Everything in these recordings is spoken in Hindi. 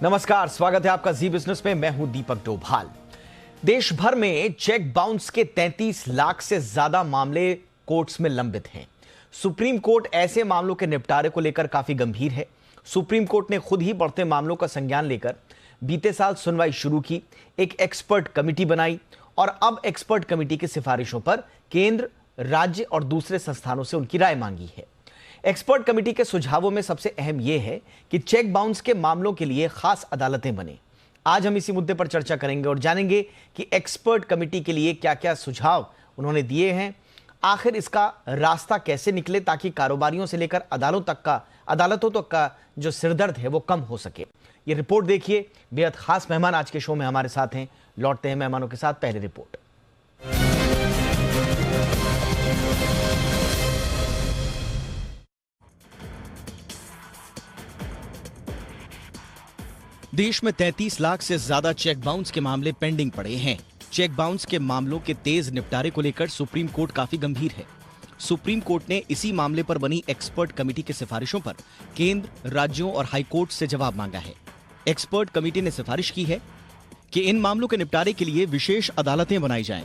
नमस्कार, स्वागत है आपका जी बिजनेस में। मैं हूं दीपक डोभाल। देश भर में चेक बाउंस के 33 लाख से ज्यादा मामले कोर्ट्स में लंबित हैं। सुप्रीम कोर्ट ऐसे मामलों के निपटारे को लेकर काफी गंभीर है। सुप्रीम कोर्ट ने खुद ही बढ़ते मामलों का संज्ञान लेकर बीते साल सुनवाई शुरू की, एक एक्सपर्ट कमेटी बनाई और अब एक्सपर्ट कमेटी की सिफारिशों पर केंद्र, राज्य और दूसरे संस्थानों से उनकी राय मांगी है। एक्सपर्ट कमेटी के सुझावों में सबसे अहम यह है कि चेक बाउंस के मामलों के लिए खास अदालतें बने। आज हम इसी मुद्दे पर चर्चा करेंगे और जानेंगे कि एक्सपर्ट कमेटी के लिए क्या क्या सुझाव उन्होंने दिए हैं, आखिर इसका रास्ता कैसे निकले ताकि कारोबारियों से लेकर अदालतों तक का जो सिरदर्द है वो कम हो सके। ये रिपोर्ट देखिए। बेहद खास मेहमान आज के शो में हमारे साथ हैं। लौटते हैं मेहमानों के साथ। पहले रिपोर्ट। देश में 33 लाख से ज्यादा चेक बाउंस के मामले पेंडिंग पड़े हैं। चेक बाउंस के मामलों के तेज निपटारे को लेकर सुप्रीम कोर्ट काफी गंभीर है। सुप्रीम कोर्ट ने इसी मामले पर बनी एक्सपर्ट कमेटी की सिफारिशों पर केंद्र, राज्यों और हाईकोर्ट से जवाब मांगा है। एक्सपर्ट कमेटी ने सिफारिश की है कि इन मामलों के निपटारे के लिए विशेष अदालतें बनाई जाएं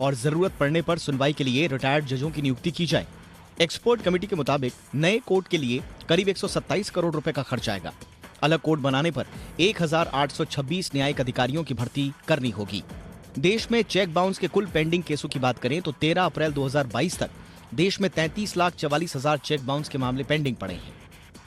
और जरूरत पड़ने पर सुनवाई के लिए रिटायर्ड जजों की नियुक्ति की जाए। एक्सपर्ट कमेटी के मुताबिक नए कोर्ट के लिए करीब 127 करोड़ रुपए का खर्च आएगा। अलग कोर्ट बनाने पर 1826 न्यायिक अधिकारियों की भर्ती करनी होगी। देश में चेक बाउंस के कुल पेंडिंग केसों की बात करें तो 13 अप्रैल 2022 तक देश में 33,44,000 चेक बाउंस के मामले पेंडिंग पड़े हैं।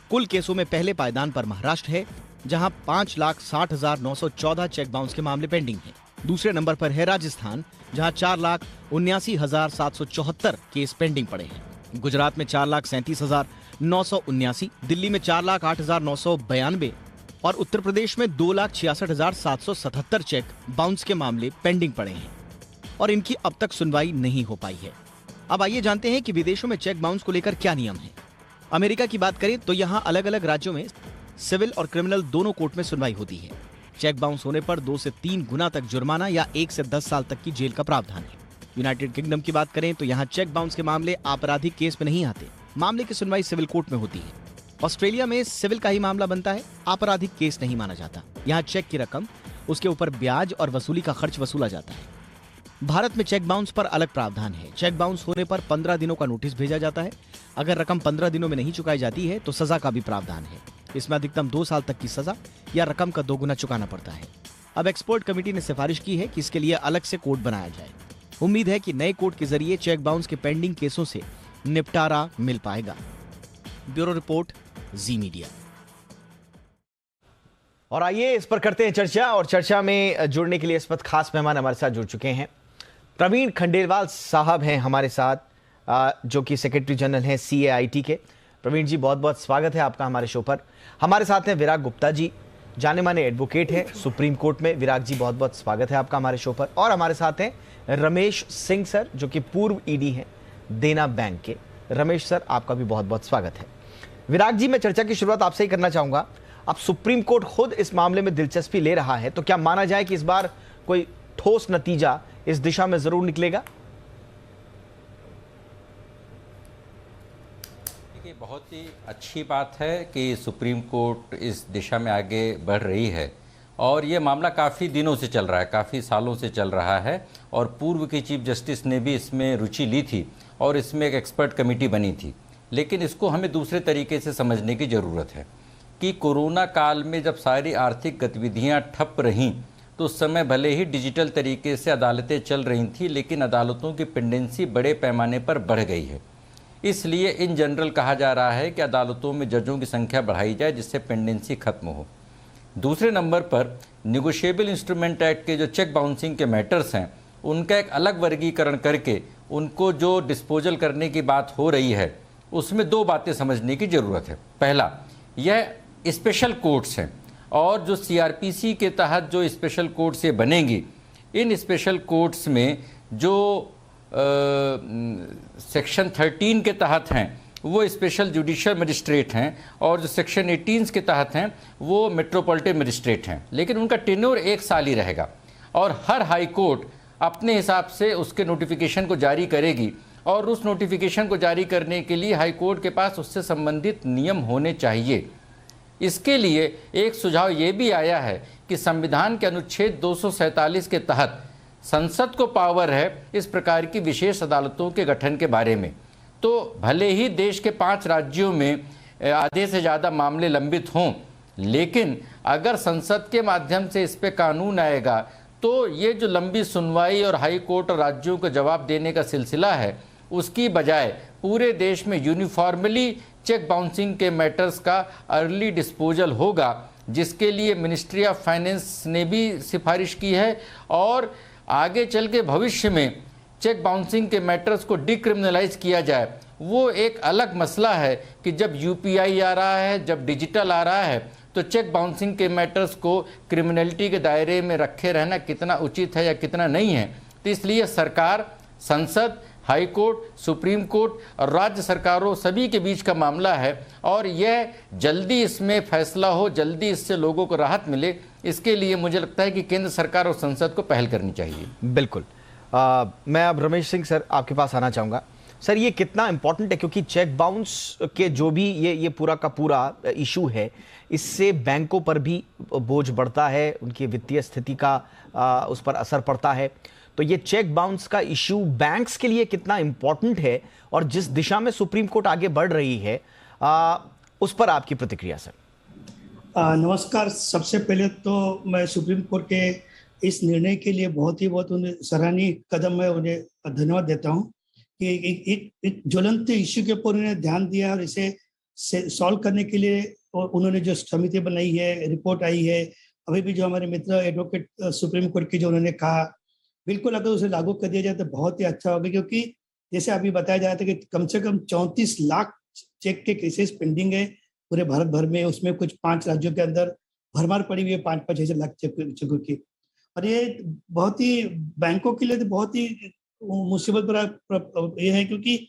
कुल केसों में पहले पायदान पर महाराष्ट्र है, जहां 5,60,914 चेक बाउंस के मामले पेंडिंग हैं। दूसरे नंबर पर है राजस्थान, जहां 4,79,774 केस पेंडिंग पड़े हैं। गुजरात में 4,37,979, दिल्ली में 4,08,992 और उत्तर प्रदेश में 2,66,777 चेक बाउंस के मामले पेंडिंग पड़े हैं और इनकी अब तक सुनवाई नहीं हो पाई है। अब आइए जानते हैं कि विदेशों में चेक बाउंस को लेकर क्या नियम है। अमेरिका की बात करें तो यहाँ अलग अलग राज्यों में सिविल और क्रिमिनल दोनों कोर्ट में सुनवाई होती है। चेक बाउंस होने पर 2 से 3 गुना तक जुर्माना या 1 से 10 साल तक की जेल का प्रावधान है। यूनाइटेड किंगडम की बात करें तो यहाँ चेक बाउंस के मामले आपराधिक केस में नहीं आते। मामले की सुनवाई सिविल कोर्ट में होती है। ऑस्ट्रेलिया में सिविल का ही मामला बनता है, आपराधिक केस नहीं माना जाता। यहाँ चेक की रकम, उसके ऊपर ब्याज और वसूली का खर्च वसूला जाता है। भारत में चेक बाउंस पर अलग प्रावधान है। चेक बाउंस होने पर 15 दिनों का नोटिस भेजा जाता है। अगर रकम 15 दिनों में नहीं चुकाई जाती है तो सजा का भी प्रावधान है। इसमें अधिकतम 2 साल तक की सजा या रकम का 2 गुना चुकाना पड़ता है। अब एक्सपर्ट कमेटी ने सिफारिश की है कि इसके लिए अलग से कोर्ट बनाया जाए। उम्मीद है कि नए कोर्ट के जरिए चेक बाउंस के पेंडिंग केसों से निपटारा मिल पाएगा। ब्यूरो रिपोर्ट, जी मीडिया। और आइए इस पर करते हैं चर्चा। और चर्चा में जुड़ने के लिए इस वक्त खास मेहमान हमारे साथ जुड़ चुके हैं। प्रवीण खंडेलवाल साहब हैं हमारे साथ, जो कि सेक्रेटरी जनरल हैं CAIT के। प्रवीण जी, बहुत बहुत स्वागत है आपका हमारे शो पर। हमारे साथ हैं विराग गुप्ता जी, जाने माने एडवोकेट हैं सुप्रीम कोर्ट में। विराग जी, बहुत बहुत स्वागत है आपका हमारे शो पर। और हमारे साथ हैं रमेश सिंह सर, जो कि पूर्व ED हैं देना बैंक के। रमेश सर, आपका भी बहुत बहुत स्वागत है। विराग जी, मैं चर्चा की शुरुआत आपसे ही करना चाहूंगा। अब सुप्रीम कोर्ट खुद इस मामले में दिलचस्पी ले रहा है, तो क्या माना जाए कि इस बार कोई ठोस नतीजा इस दिशा में जरूर निकलेगा? देखिए, बहुत ही अच्छी बात है कि सुप्रीम कोर्ट इस दिशा में आगे बढ़ रही है और ये मामला काफ़ी दिनों से चल रहा है, काफ़ी सालों से चल रहा है और पूर्व के चीफ जस्टिस ने भी इसमें रुचि ली थी और इसमें एक एक्सपर्ट कमेटी बनी थी। लेकिन इसको हमें दूसरे तरीके से समझने की ज़रूरत है कि कोरोना काल में जब सारी आर्थिक गतिविधियां ठप रहीं तो उस समय भले ही डिजिटल तरीके से अदालतें चल रही थी, लेकिन अदालतों की पेंडेंसी बड़े पैमाने पर बढ़ गई है। इसलिए इन जनरल कहा जा रहा है कि अदालतों में जजों की संख्या बढ़ाई जाए जिससे पेंडेंसी खत्म हो। दूसरे नंबर पर निगोशिएबल इंस्ट्रूमेंट एक्ट के जो चेक बाउंसिंग के मैटर्स हैं उनका एक अलग वर्गीकरण करके उनको जो डिस्पोजल करने की बात हो रही है उसमें 2 बातें समझने की ज़रूरत है। पहला, यह स्पेशल कोर्ट्स हैं और जो CRPC के तहत जो स्पेशल कोर्ट्स ये बनेंगी, इन स्पेशल कोर्ट्स में जो सेक्शन 13 के तहत हैं वो स्पेशल जुडिशियल मजिस्ट्रेट हैं और जो सेक्शन 18 के तहत हैं वो मेट्रोपॉलिटन मजिस्ट्रेट हैं। लेकिन उनका टेन्योर 1 साल ही रहेगा और हर हाई कोर्ट अपने हिसाब से उसके नोटिफिकेशन को जारी करेगी और उस नोटिफिकेशन को जारी करने के लिए हाई कोर्ट के पास उससे संबंधित नियम होने चाहिए। इसके लिए एक सुझाव ये भी आया है कि संविधान के अनुच्छेद 247 के तहत संसद को पावर है इस प्रकार की विशेष अदालतों के गठन के बारे में। तो भले ही देश के 5 राज्यों में आधे से ज़्यादा मामले लंबित हों, लेकिन अगर संसद के माध्यम से इस पे कानून आएगा तो ये जो लंबी सुनवाई और हाई कोर्ट और राज्यों को जवाब देने का सिलसिला है, उसकी बजाय पूरे देश में यूनिफॉर्मली चेक बाउंसिंग के मैटर्स का अर्ली डिस्पोजल होगा, जिसके लिए मिनिस्ट्री ऑफ फाइनेंस ने भी सिफारिश की है। और आगे चल के भविष्य में चेक बाउंसिंग के मैटर्स को डिक्रिमिनलाइज किया जाए। वो एक अलग मसला है कि जब यूपीआई आ रहा है, जब डिजिटल आ रहा है, तो चेक बाउंसिंग के मैटर्स को क्रिमिनलिटी के दायरे में रखे रहना कितना उचित है या कितना नहीं है। तो इसलिए सरकार, संसद, हाई कोर्ट, सुप्रीम कोर्ट और राज्य सरकारों सभी के बीच का मामला है और यह जल्दी इसमें फैसला हो, जल्दी इससे लोगों को राहत मिले, इसके लिए मुझे लगता है कि केंद्र सरकार और संसद को पहल करनी चाहिए। बिल्कुल। मैं अब रमेश सिंह सर आपके पास आना चाहूँगा। सर, ये कितना इंपॉर्टेंट है, क्योंकि चेक बाउंस के जो भी ये पूरा का पूरा इशू है, इससे बैंकों पर भी बोझ बढ़ता है, उनकी वित्तीय स्थिति का उस पर असर पड़ता है। तो ये चेक बाउंस का इशू बैंक्स के लिए कितना इंपॉर्टेंट है और जिस दिशा में सुप्रीम कोर्ट आगे बढ़ रही है, उस पर आपकी प्रतिक्रिया सर। नमस्कार। सबसे पहले तो मैं सुप्रीम कोर्ट के इस निर्णय के लिए बहुत उन्हें सराहनीय कदम है, उन्हें धन्यवाद देता हूं कि एक ज्वलंत इश्यू के ऊपर उन्होंने ध्यान दिया और इसे सॉल्व करने के लिए उन्होंने जो समिति बनाई है, रिपोर्ट आई है, अभी भी जो हमारे मित्र एडवोकेट सुप्रीम कोर्ट की जो उन्होंने कहा, बिल्कुल अगर उसे लागू कर दिया जाए तो बहुत ही अच्छा होगा। क्योंकि जैसे अभी बताया जा रहा था कि कम से कम 34 लाख चेक के केसेस पेंडिंग है पूरे भारत भर में। उसमें कुछ 5 राज्यों के अंदर भरमार पड़ी हुई है 5-5 लाख चेकों की। और ये बहुत ही बैंकों के लिए तो बहुत ही मुसीबत भरा ये है, क्योंकि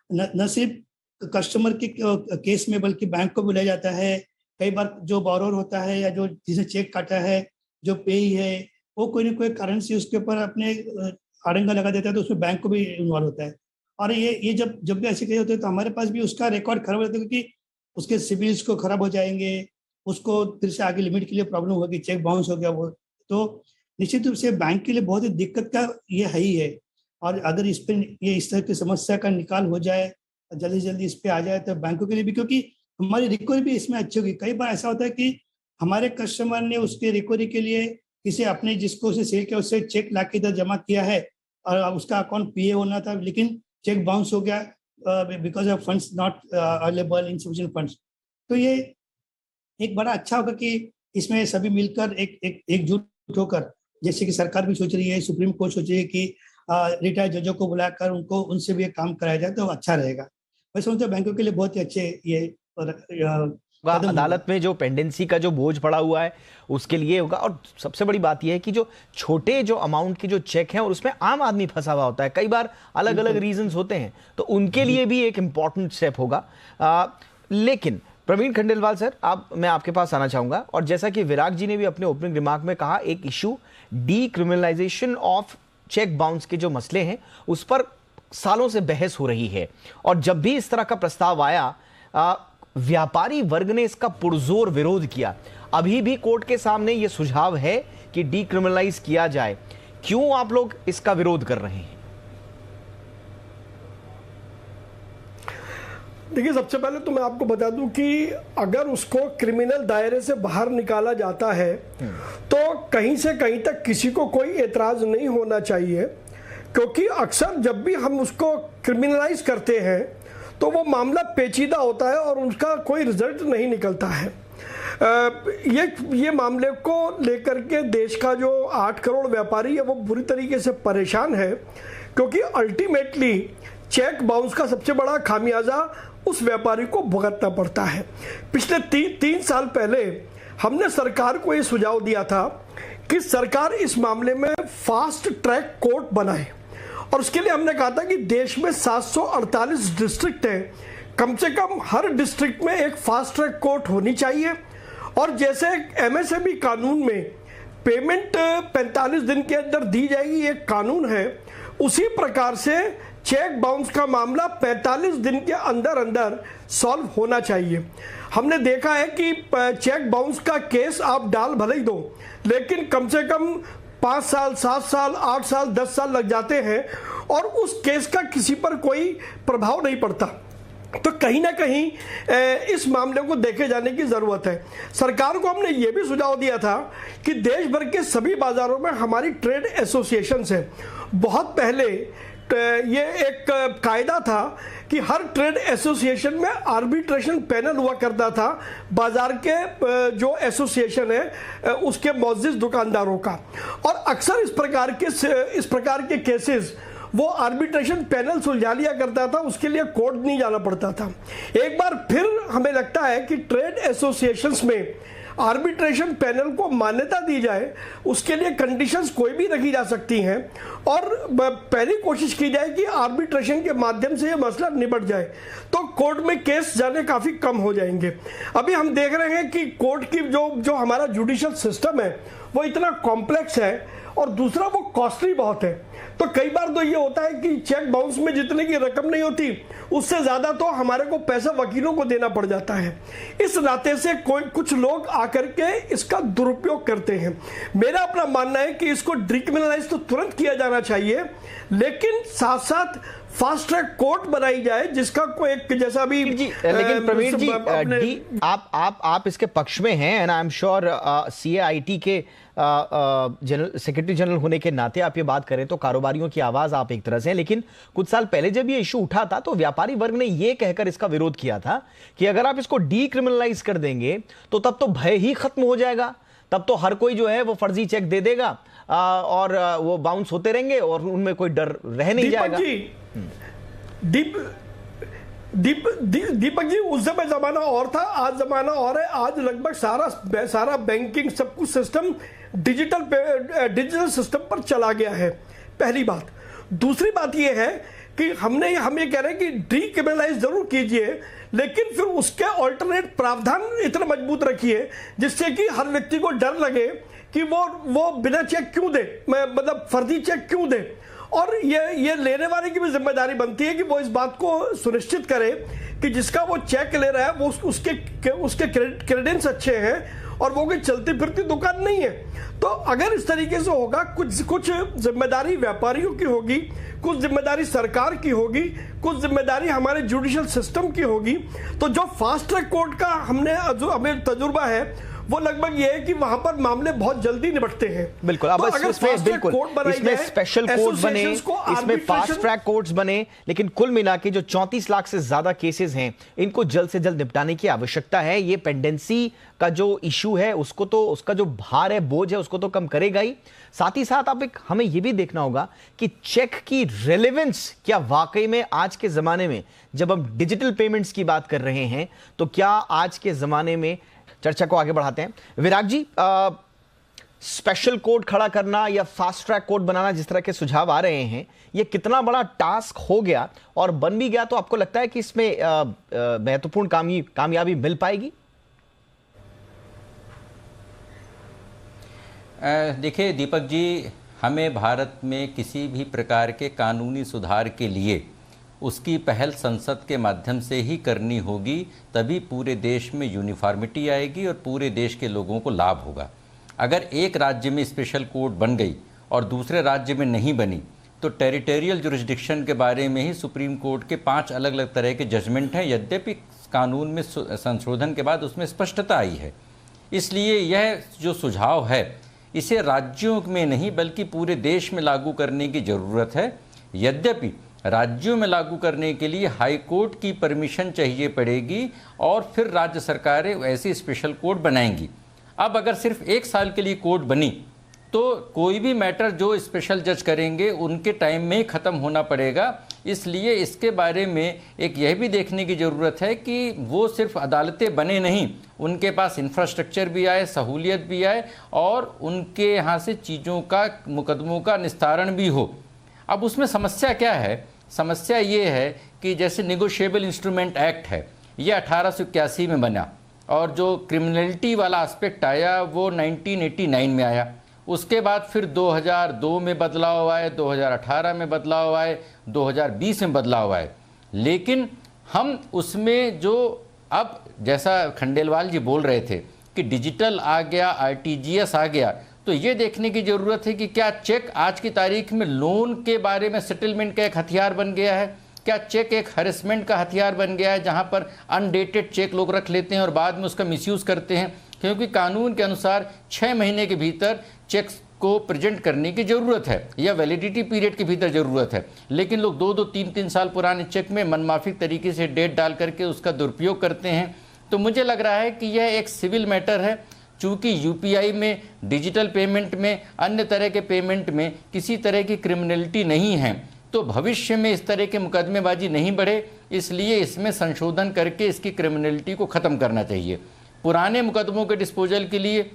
न सिर्फ कस्टमर के केस में बल्कि बैंक को बुलाया जाता है। कई बार जो बोरोर होता है या जो जिसे चेक काटा है, जो पेई है, वो कोई ना कोई कारण से उसके ऊपर अपने आड़ंगा लगा देता है, तो उसमें बैंक को भी इन्वॉल्व होता है। और ये जब भी ऐसे केस होते हैं तो हमारे पास भी उसका रिकॉर्ड खराब होता है, क्योंकि उसके सिविल्स को खराब हो जाएंगे, उसको फिर से आगे लिमिट के लिए प्रॉब्लम होगी, चेक बाउंस हो गया वो। तो निश्चित रूप से बैंक के लिए बहुत ही दिक्कत का ये है ही है। और अगर इस पर इस तरह की समस्या का निकाल हो जाए, जल्दी से जल्दी इस पर आ जाए, तो बैंकों के लिए भी, क्योंकि हमारी रिकवरी भी इसमें अच्छी होगी। कई बार ऐसा होता है कि हमारे कस्टमर ने उसके रिकवरी के लिए किसी अपने जिसको उसे सेल किया उससे चेक ला के इधर जमा किया है और उसका अकाउंट पीए होना था, लेकिन चेक बाउंस हो गया because of funds not available, insufficient funds. तो ये एक बड़ा अच्छा होगा कि इसमें सभी मिलकर एकजुट होकर, जैसे कि सरकार भी सोच रही है, सुप्रीम कोर्ट सोच रही है कि रिटायर्ड जजों को बुलाकर उनसे भी एक काम कराया जाए तो अच्छा रहेगा। मैं समझता हूँ बैंकों के लिए बहुत ही अच्छे ये अदालत में जो पेंडेंसी का जो बोझ पड़ा हुआ है उसके लिए होगा। और सबसे बड़ी बात यह है कि जो छोटे जो अमाउंट के जो चेक हैं और उसमें आम आदमी फंसा हुआ होता है, कई बार अलग अलग रीजंस होते हैं, तो उनके लिए भी एक इंपॉर्टेंट स्टेप होगा। लेकिन प्रवीण खंडेलवाल सर, मैं आपके पास आना चाहूंगा। और जैसा कि विराग जी ने भी अपने ओपनिंग रिमार्क में कहा, एक issue decriminalisation of cheque bounce के जो मसले हैं उस पर सालों से बहस हो रही है। और जब भी इस तरह का प्रस्ताव आया, व्यापारी वर्ग ने इसका पुरजोर विरोध किया। अभी भी कोर्ट के सामने यह सुझाव है कि डीक्रिमिनलाइज किया जाए। क्यों आप लोग इसका विरोध कर रहे हैं? देखिए, सबसे पहले तो मैं आपको बता दूं कि अगर उसको क्रिमिनल दायरे से बाहर निकाला जाता है तो कहीं से कहीं तक किसी को कोई एतराज नहीं होना चाहिए, क्योंकि अक्सर जब भी हम उसको क्रिमिनलाइज करते हैं तो वो मामला पेचीदा होता है और उसका कोई रिजल्ट नहीं निकलता है। ये मामले को लेकर के देश का जो 8 करोड़ व्यापारी है वो बुरी तरीके से परेशान है, क्योंकि अल्टीमेटली चेक बाउंस का सबसे बड़ा खामियाजा उस व्यापारी को भुगतना पड़ता है। पिछले 3 साल पहले हमने सरकार को ये सुझाव दिया था कि सरकार इस मामले में फास्ट ट्रैक कोर्ट बनाए, और उसके लिए हमने कहा था कि देश में 748 डिस्ट्रिक्ट हैं, कम से कम हर डिस्ट्रिक्ट में एक फास्ट ट्रैक कोर्ट होनी चाहिए। और जैसे एमएसएमई कानून में पेमेंट 45 दिन के अंदर दी जाएगी, एक कानून है, उसी प्रकार से चेक बाउंस का मामला 45 दिन के अंदर अंदर सॉल्व होना चाहिए। हमने देखा है कि चेक बाउंस का केस आप डाल भले ही दो, लेकिन कम से कम 5 साल, 7 साल, 8 साल, 10 साल लग जाते हैं और उस केस का किसी पर कोई प्रभाव नहीं पड़ता। तो कहीं ना कहीं इस मामले को देखे जाने की ज़रूरत है। सरकार को हमने ये भी सुझाव दिया था कि देश भर के सभी बाज़ारों में हमारी ट्रेड एसोसिएशंस हैं। बहुत पहले ये एक कायदा था कि हर ट्रेड एसोसिएशन में आर्बिट्रेशन पैनल हुआ करता था बाजार के जो एसोसिएशन है उसके मौजूद दुकानदारों का, और अक्सर इस प्रकार के केसेस वो आर्बिट्रेशन पैनल सुलझा लिया करता था, उसके लिए कोर्ट नहीं जाना पड़ता था। एक बार फिर हमें लगता है कि ट्रेड एसोसिएशंस में आर्बिट्रेशन पैनल को मान्यता दी जाए, उसके लिए कंडीशंस कोई भी रखी जा सकती हैं और पहली कोशिश की जाए कि आर्बिट्रेशन के माध्यम से ये मसला निपट जाए, तो कोर्ट में केस जाने काफ़ी कम हो जाएंगे। अभी हम देख रहे हैं कि कोर्ट की जो हमारा जुडिशियल सिस्टम है वो इतना कॉम्प्लेक्स है और दूसरा वो कॉस्टली बहुत है। तो कई बार तो ये होता है कि चेक बाउंस में जितने की रकम नहीं होती उससे ज़्यादा तो हमारे को पैसा वकीलों को देना पड़ जाता है। इस नाते से कुछ लोग आकर के इसका दुरुपयोग करते हैं। मेरा अपना मानना है कि इसको डिक्रिमिनलाइज तो तुरंत किया जाना चाहिए, लेकिन साथ साथ फास्ट ट्रैक कोर्ट बनाई जाए जिसका कोई एक जैसा भी लेकिन प्रवीण जी आप इसके पक्ष में हैं and I am sure CAIT के जनरल सेक्रेटरी जनरल होने के नाते आप ये बात करें तो कारोबारियों की आवाज आप एक तरह से हैं। लेकिन कुछ साल पहले जब ये इशू उठा था तो व्यापारी वर्ग ने ये कहकर इसका विरोध किया था कि अगर आप इसको डीक्रिमिनलाइज कर देंगे तो तब तो भय ही खत्म हो जाएगा, तब तो हर कोई जो है वो फर्जी चेक दे देगा और वो बाउंस होते रहेंगे और उनमें कोई डर रह नहीं जाएगा। दीपक जी, उस समय जमाना और था, आज जमाना और है। आज लगभग सारा बैंकिंग सब कुछ सिस्टम डिजिटल सिस्टम पर चला गया है, पहली बात। दूसरी बात यह है कि हम ये कह रहे हैं कि डीक्रिमिनलाइज जरूर कीजिए, लेकिन फिर उसके ऑल्टरनेट प्रावधान इतना मजबूत रखिए जिससे कि हर व्यक्ति को डर लगे कि वो बिना चेक क्यों दे, मतलब फर्जी चेक क्यों दे। और ये लेने वाले की भी जिम्मेदारी बनती है कि वो इस बात को सुनिश्चित करे कि जिसका वो चेक ले रहा है वो उसके क्रेडेंस अच्छे हैं और वो कोई चलती फिरती दुकान नहीं है। तो अगर इस तरीके से होगा, कुछ जिम्मेदारी व्यापारियों की होगी, कुछ जिम्मेदारी सरकार की होगी, कुछ जिम्मेदारी हमारे जुडिशियल सिस्टम की होगी, तो जो फास्ट ट्रैक कोर्ट का हमें तजुर्बा है वो लगभग ये है कि वहां पर मामले बहुत जल्दी निपटते हैं। बिल्कुल, अब इसमें स्पेशल कोर्ट बने, इसमें फास्ट ट्रैक कोर्ट्स बने, लेकिन कुल मिला के जो 34 लाख से ज्यादा केसेस हैं इनको जल्द से जल्द निपटाने की आवश्यकता है। ये पेंडेंसी का जो इशू है उसको तो, उसका जो भार है, बोझ है, उसको तो कम करेगा ही। साथ ही साथ हमें यह भी देखना होगा कि चेक की रेलेवेंस क्या वाकई में आज के जमाने में, जब हम डिजिटल पेमेंट्स की बात कर रहे हैं, तो क्या आज के जमाने में, चर्चा को आगे बढ़ाते हैं। विराग जी, स्पेशल कोर्ट खड़ा करना या फास्ट ट्रैक कोर्ट बनाना, जिस तरह के सुझाव आ रहे हैं, ये कितना बड़ा टास्क हो गया और बन भी गया, तो आपको लगता है कि इसमें महत्वपूर्ण कामयाबी मिल पाएगी? देखिए दीपक जी, हमें भारत में किसी भी प्रकार के कानूनी सुधार के लिए उसकी पहल संसद के माध्यम से ही करनी होगी, तभी पूरे देश में यूनिफॉर्मिटी आएगी और पूरे देश के लोगों को लाभ होगा। अगर एक राज्य में स्पेशल कोर्ट बन गई और दूसरे राज्य में नहीं बनी, तो टेरिटोरियल जुरिस्डिक्शन के बारे में ही सुप्रीम कोर्ट के 5 अलग अलग तरह के जजमेंट हैं। यद्यपि कानून में संशोधन के बाद उसमें स्पष्टता आई है। इसलिए यह जो सुझाव है, इसे राज्यों में नहीं बल्कि पूरे देश में लागू करने की ज़रूरत है। यद्यपि राज्यों में लागू करने के लिए हाई कोर्ट की परमिशन चाहिए पड़ेगी और फिर राज्य सरकारें ऐसी स्पेशल कोर्ट बनाएंगी। अब अगर सिर्फ 1 साल के लिए कोर्ट बनी तो कोई भी मैटर जो स्पेशल जज करेंगे उनके टाइम में ही ख़त्म होना पड़ेगा। इसलिए इसके बारे में एक यह भी देखने की ज़रूरत है कि वो सिर्फ अदालतें बने नहीं, उनके पास इंफ्रास्ट्रक्चर भी आए, सहूलियत भी आए और उनके यहाँ से चीज़ों का, मुकदमों का निस्तारण भी हो। अब उसमें समस्या क्या है? समस्या ये है कि जैसे निगोशिएबल इंस्ट्रूमेंट एक्ट है, ये 1881 में बना और जो क्रिमिनलिटी वाला एस्पेक्ट आया वो 1989 में आया। उसके बाद फिर 2002 में बदलाव आए, 2018 में बदलाव आए, 2020 में बदलाव आए। लेकिन हम उसमें जो अब जैसा खंडेलवाल जी बोल रहे थे कि डिजिटल आ गया, आरटीजीएस आ गया, तो ये देखने की ज़रूरत है कि क्या चेक आज की तारीख में लोन के बारे में सेटलमेंट का एक हथियार बन गया है? क्या चेक एक हरेसमेंट का हथियार बन गया है, जहां पर अनडेटेड चेक लोग रख लेते हैं और बाद में उसका मिसयूज़ करते हैं? क्योंकि कानून के अनुसार 6 महीने के भीतर चेक्स को प्रेजेंट करने की ज़रूरत है या वैलिडिटी पीरियड के भीतर ज़रूरत है। लेकिन लोग 2-2, 3-3 साल पुराने चेक में मनमाफिक तरीके से डेट डाल करके उसका दुरुपयोग करते हैं। तो मुझे लग रहा है कि यह एक सिविल मैटर है। चूँकि यूपीआई में, डिजिटल पेमेंट में, अन्य तरह के पेमेंट में किसी तरह की क्रिमिनलिटी नहीं है, तो भविष्य में इस तरह के मुकदमेबाजी नहीं बढ़े, इसलिए इसमें संशोधन करके इसकी क्रिमिनलिटी को ख़त्म करना चाहिए। पुराने मुकदमों के डिस्पोजल के लिए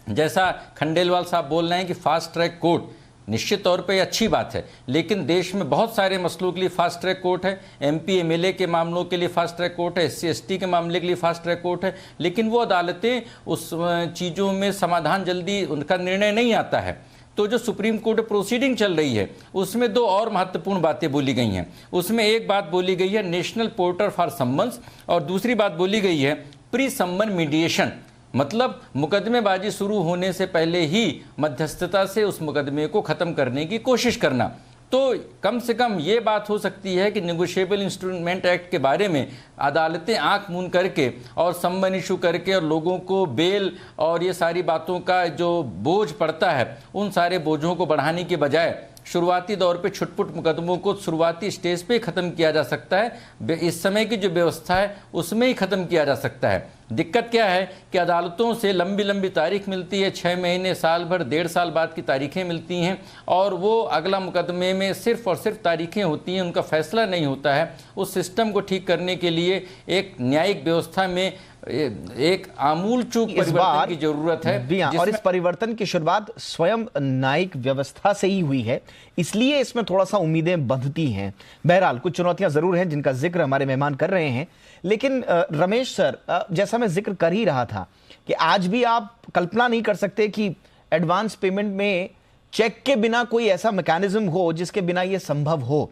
जैसा खंडेलवाल साहब बोल रहे हैं कि फास्ट ट्रैक कोर्ट, निश्चित तौर पे अच्छी बात है, लेकिन देश में बहुत सारे मसलों के लिए फास्ट ट्रैक कोर्ट है। एमपी एमएलए के मामलों के लिए फास्ट ट्रैक कोर्ट है, एससी एसटी के मामले के लिए फास्ट ट्रैक कोर्ट है, लेकिन वो अदालतें उस चीज़ों में समाधान जल्दी उनका निर्णय नहीं आता है। तो जो सुप्रीम कोर्ट प्रोसीडिंग चल रही है उसमें 2 और महत्वपूर्ण बातें बोली गई हैं। उसमें एक बात बोली गई है नेशनल पोर्टल फॉर सम्मन्स, और दूसरी बात बोली गई है प्री सम्मन मीडिएशन, मतलब मुकदमेबाजी शुरू होने से पहले ही मध्यस्थता से उस मुकदमे को ख़त्म करने की कोशिश करना। तो कम से कम ये बात हो सकती है कि नेगोशिएबल इंस्ट्रूमेंट एक्ट के बारे में अदालतें आंख मूंद करके और सम्मन इशू करके और लोगों को बेल और ये सारी बातों का जो बोझ पड़ता है उन सारे बोझों को बढ़ाने के बजाय शुरुआती दौर पे छुटपुट मुकदमों को शुरुआती स्टेज पे ख़त्म किया जा सकता है। इस समय की जो व्यवस्था है उसमें ही ख़त्म किया जा सकता है। दिक्कत क्या है कि अदालतों से लंबी लंबी तारीख मिलती है, 6 महीने, साल भर, 1.5 साल बाद की तारीखें मिलती हैं, और वो अगला मुकदमे में सिर्फ और सिर्फ तारीखें होती हैं, उनका फैसला नहीं होता है। उस सिस्टम को ठीक करने के लिए एक न्यायिक व्यवस्था में एक आमूल चूक परिवर्तन की जरूरत है। और इस परिवर्तन की शुरुआत स्वयं न्यायिक व्यवस्था से ही हुई है, इसलिए इसमें थोड़ा सा उम्मीदें बंधती हैं। बहरहाल कुछ चुनौतियां जरूर हैं जिनका जिक्र हमारे मेहमान कर रहे हैं, लेकिन रमेश सर, जैसा मैं जिक्र कर ही रहा था कि आज भी आप कल्पना नहीं कर सकते कि एडवांस पेमेंट में चेक के बिना कोई ऐसा मैकेनिज्म हो जिसके बिना यह संभव हो।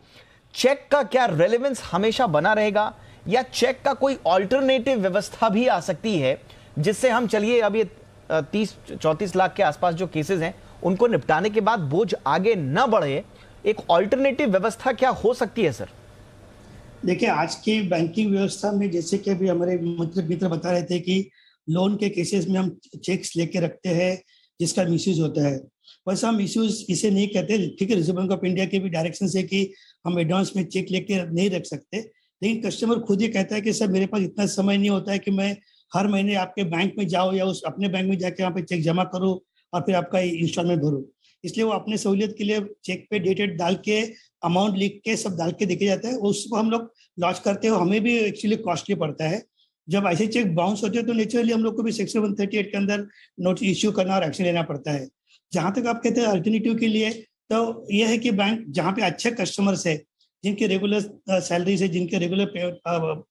चेक का क्या रेलेवेंस हमेशा बना रहेगा, या चेक का कोई ऑल्टरनेटिव व्यवस्था भी आ सकती है जिससे हम, चलिए अब ये 30-34 लाख के आसपास जो केसेस हैं उनको निपटाने के बाद बोझ आगे न बढ़े, एक ऑल्टरनेटिव व्यवस्था क्या हो सकती है सर? देखिए, आज की बैंकिंग व्यवस्था में जैसे कि अभी हमारे मित्र बता रहे थे कि लोन के केसेस में हम चेक्स लेके रखते हैं जिसका मिसयूज होता है, वैसा हम मिसयूज इसे नहीं कहते। ठीक है, रिजर्व बैंक ऑफ इंडिया के भी डायरेक्शन है कि हम एडवांस में चेक लेके नहीं रख सकते, लेकिन कस्टमर खुद ही कहता है कि सर मेरे पास इतना समय नहीं होता है कि मैं हर महीने आपके बैंक में जाऊँ या उस अपने बैंक में जाके वहाँ पे चेक जमा करूँ और फिर आपका इंस्टॉलमेंट भरूँ। इसलिए वो अपने सहूलियत के लिए चेक पे डेटेड डाल के, अमाउंट लिख के, सब डाल के देखे जाता है। उसको हम लोग लॉन्च करते हो, हमें भी एक्चुअली कॉस्टली पड़ता है। जब ऐसे चेक बाउंस होते हैं तो नेचुरली हम लोग को भी सेक्शन 138 के अंदर नोटिस इश्यू करना और एक्शन लेना पड़ता है। जहाँ तक आप कहते हैं अल्टरनेटिव के लिए, तो यह है कि बैंक जहाँ पे अच्छे कस्टमर्स है, जिनके रेगुलर सैलरी से, जिनके रेगुलर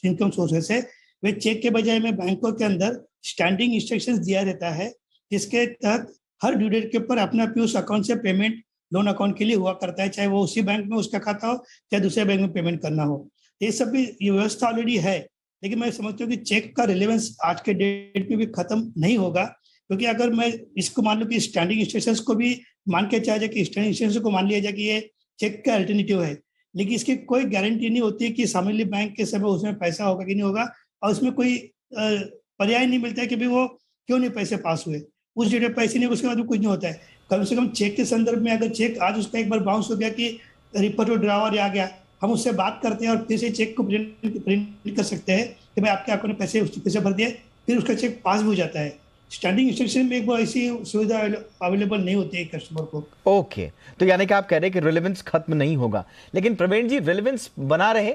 इनकम सोर्सेस है, वे चेक के बजाय में बैंकों के अंदर स्टैंडिंग इंस्ट्रक्शंस दिया रहता है, जिसके तहत हर ड्यू डेट के ऊपर अपना उस अकाउंट से पेमेंट लोन अकाउंट के लिए हुआ करता है, चाहे वो उसी बैंक में उसका खाता हो चाहे दूसरे बैंक में पेमेंट करना हो। ये सब भी ये व्यवस्था ऑलरेडी है, लेकिन मैं समझता हूँ कि चेक का रिलेवेंस आज के डेट में भी खत्म नहीं होगा, क्योंकि अगर मैं इसको मान लूँ कि स्टैंडिंग इंस्ट्रक्शंस को भी मान के चाहे जाए कि स्टैंडिंग इंस्ट्रक्शंस को मान लिया जाए कि ये चेक का अल्टरनेटिव है, लेकिन इसकी कोई गारंटी नहीं होती कि सामने बैंक के समय उसमें पैसा होगा कि नहीं होगा, और उसमें कोई पर्याय नहीं मिलता है कि भाई वो क्यों नहीं पैसे पास हुए, उस डेट में पैसे नहीं, उसके बाद कुछ नहीं होता है। कम से कम चेक के संदर्भ में अगर चेक आज उसका एक बार बाउंस हो गया कि रिपोर्ट ड्रावर आ गया, हम उससे बात करते हैं और फिर से चेक को प्रिंट कर सकते हैं कि भाई आपके अकाउंट में पैसे भर दिए, फिर उसका चेक पास भी हो जाता है। स्टैंडिंग इंस्ट्रक्शन में एक बार ऐसी सुविधा अवेलेबल नहीं होती है कस्टमर को। ओके, तो यानी कि आप कह रहे हैं कि रिलेवेंस खत्म नहीं होगा, लेकिन प्रवीण जी रिलेवेंस बना रहे,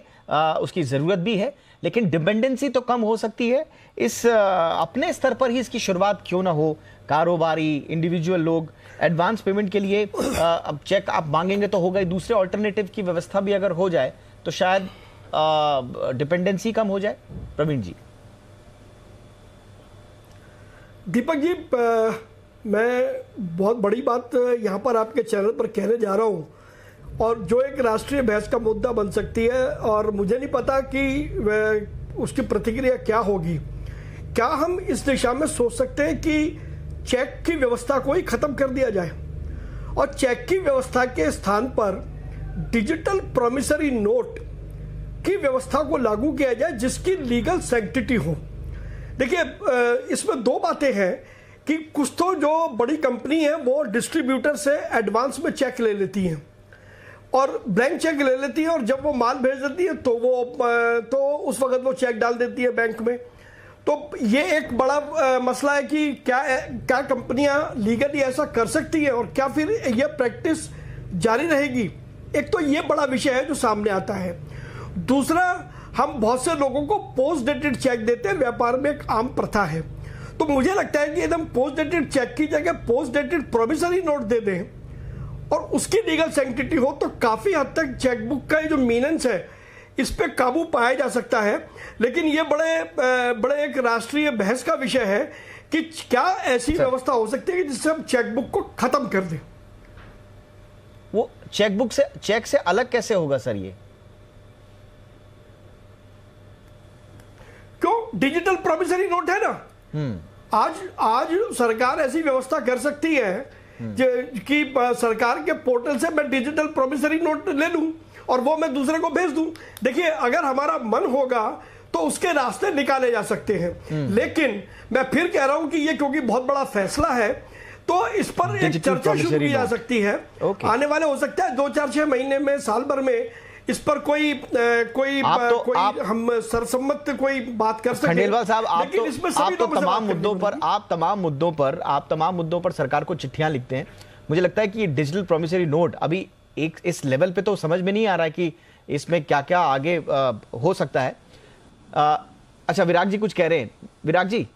उसकी जरूरत भी है, लेकिन डिपेंडेंसी तो कम हो सकती है। इस अपने स्तर पर ही इसकी शुरुआत क्यों ना हो, कारोबारी इंडिविजुअल लोग एडवांस पेमेंट के लिए अब चेक आप मांगेंगे तो होगा ही, दूसरे ऑल्टरनेटिव की व्यवस्था भी अगर हो जाए तो शायद डिपेंडेंसी कम हो जाए। प्रवीण जी। दीपक जी, मैं बहुत बड़ी बात यहाँ पर आपके चैनल पर कहने जा रहा हूँ, और जो एक राष्ट्रीय बहस का मुद्दा बन सकती है, और मुझे नहीं पता कि उसकी प्रतिक्रिया क्या होगी। क्या हम इस दिशा में सोच सकते हैं कि चेक की व्यवस्था को ही खत्म कर दिया जाए और चेक की व्यवस्था के स्थान पर डिजिटल प्रॉमिसरी नोट की व्यवस्था को लागू किया जाए जिसकी लीगल सैंक्टिटी हो? देखिए, इसमें दो बातें हैं कि कुछ तो जो बड़ी कंपनी है वो डिस्ट्रीब्यूटर से एडवांस में चेक ले लेती हैं और ब्लैंक चेक ले लेती है, और जब वो माल भेज देती है तो उस वक्त वो चेक डाल देती है बैंक में। तो ये एक बड़ा मसला है कि क्या कंपनियां लीगली ऐसा कर सकती हैं और क्या फिर ये प्रैक्टिस जारी रहेगी। एक तो ये बड़ा विषय है जो सामने आता है। दूसरा, हम बहुत से लोगों को पोस्ट डेटेड चेक देते हैं, व्यापार में एक आम प्रथा है। तो मुझे लगता है कि एकदम पोस्ट डेटेड चेक की जगह पोस्ट डेटेड प्रोमिसरी नोट दे दें और उसकी लीगल सैंक्टिटी हो तो काफी हद तक चेकबुक का जो मीनेंस है इस पे काबू पाया जा सकता है। लेकिन ये बड़े एक राष्ट्रीय बहस का विषय है कि क्या ऐसी व्यवस्था हो सकती है कि जिससे हम चेकबुक को खत्म कर दें। वो चेक से अलग कैसे होगा सर? ये क्यों? डिजिटल प्रॉमिसरी नोट है ना। आज सरकार ऐसी व्यवस्था कर सकती है कि सरकार के पोर्टल से मैं डिजिटल प्रॉमिसरी नोट ले लूं और वो मैं दूसरे को भेज दूं। देखिए, अगर हमारा मन होगा तो उसके रास्ते निकाले जा सकते हैं। लेकिन मैं फिर कह रहा हूं कि ये क्योंकि बहुत बड़ा फैसला है तो इस पर एक चर्चा शुरू की जा सकती है। आने वाले हो सकता है 2-4-6 महीने में, साल भर में इस पर कोई हम सरसम्मत कोई बात कर सकते हैं। खंडेलवाल साहब, आप तमाम मुद्दों पर सरकार को चिट्ठियां लिखते हैं। मुझे लगता है कि डिजिटल प्रॉमिसरी नोट अभी एक इस लेवल पे तो समझ में नहीं आ रहा है कि इसमें क्या क्या आगे हो सकता है। अच्छा, विराग जी कुछ कह रहे हैं। विराग जी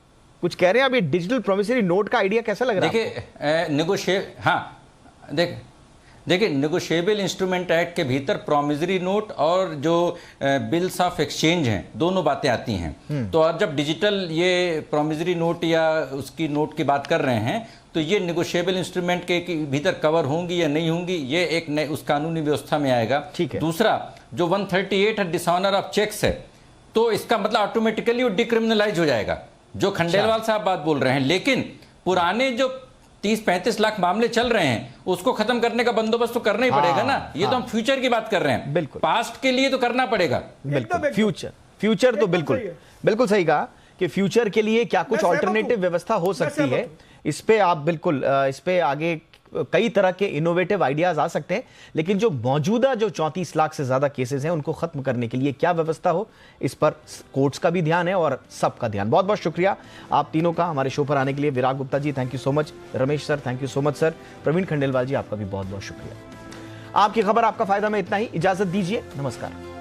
कुछ कह रहे हैं। अभी डिजिटल प्रॉमिसरी नोट का आइडिया कैसा लग रहा है? देखिए, नेगोशिएबल इंस्ट्रूमेंट एक्ट के भीतर प्रॉमिसरी नोट और जो बिल्स ऑफ एक्सचेंज हैं, दोनों बातें आती हैं। तो और जब डिजिटल ये प्रॉमिसरी नोट या उसकी नोट की बात कर रहे हैं तो ये नेगोशिएबल इंस्ट्रूमेंट के भीतर कवर होंगी या नहीं होंगी, ये एक नए उस कानूनी व्यवस्था में आएगा। ठीक है। दूसरा, जो 138 है डिसऑनर ऑफ चेक्स है, तो इसका मतलब ऑटोमेटिकली वो डिक्रिमिनलाइज हो जाएगा, जो खंडेलवाल साहब बात बोल रहे हैं। लेकिन पुराने जो 30-35 लाख मामले चल रहे हैं उसको खत्म करने का बंदोबस्त तो करना ही पड़ेगा ना। ये तो हम फ्यूचर की बात कर रहे हैं, बिल्कुल। पास्ट के लिए तो करना पड़ेगा। बिल्कुल, फ्यूचर तो बिल्कुल सही कहा कि फ्यूचर के लिए क्या कुछ ऑल्टरनेटिव व्यवस्था हो सकती है। इस पे आप बिल्कुल इस पे आगे कई तरह के इनोवेटिव आइडियाज आ सकते हैं। लेकिन जो मौजूदा जो 34 लाख से ज्यादा केसेस हैं उनको खत्म करने के लिए क्या व्यवस्था हो, इस पर कोर्ट्स का भी ध्यान है और सबका ध्यान। बहुत बहुत शुक्रिया आप तीनों का हमारे शो पर आने के लिए। Virag Gupta ji, thank you so much. Ramesh sir, thank you so much sir. Praveen Khandelwal ji, आपका भी बहुत बहुत शुक्रिया। आपकी खबर, आपका फायदा में इतना ही। इजाजत दीजिए, नमस्कार।